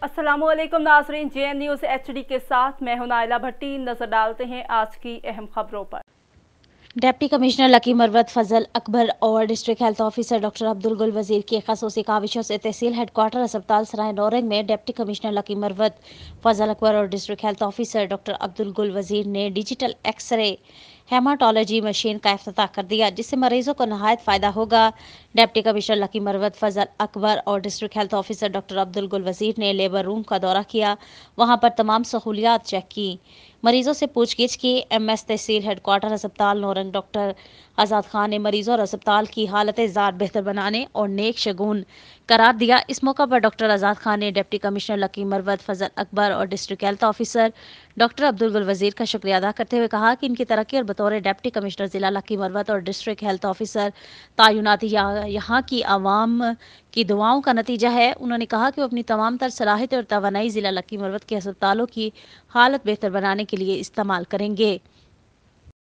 अस्सलामु अलैकुम नाज़रीन, JN न्यूज़ HD के साथ मैं हूं नाइला भट्टी। नजर डालते हैं आज की अहम खबरों पर। डिप्टी कमिश्नर लकी मरवत फजल अकबर और district health officer doctor Abdul गुल वजीर की खसूसी काविशों से तहसील हेडक्वार्टर अस्पताल सराय नौरंग में डिप्टी कमिश्नर लकी मरवत फजल अकबर और district health officer doctor Abdul गुल वजीर ने डिजिटल एक्सरे हेमाटोलॉजी मशीन का इफ्तिताह कर दिया, जिससे मरीजों को नहायत फ़ायदा होगा। डिप्टी कमिश्नर लकी मरवत फजल अकबर और district health officer doctor Abdul गुल वजीर ने लेबर रूम का दौरा किया, वहां पर तमाम सहूलियात चेक की, मरीजों से पूछगिछ की। MS तहसील हेडक्वार्टर अस्पताल नौरंग डॉक्टर आज़ाद खान ने मरीजों और अस्पताल की हालत ज़ात बेहतर बनाने और नेक शगुन करार दिया। इस मौका पर डॉक्टर आज़ाद खान ने डिप्टी कमिश्नर लकी मरवत फजल अकबर और district health officer doctor Abdul गुल वजीर का शुक्रिया अदा करते हुए कहा कि इनकी तरक्की और बतौर डिप्टी कमिश्नर जिला लकी मरवत और डिस्ट्रिक्ट हेल्थ ऑफिसर तैनाती यहाँ की आवाम की दुआओं का नतीजा है। उन्होंने कहा कि वो अपनी तमाम तर सलाहियत और तवानाई जिला लकी मरवत के अस्पतालों की हालत बेहतर बनाने के लिए इस्तेमाल करेंगे।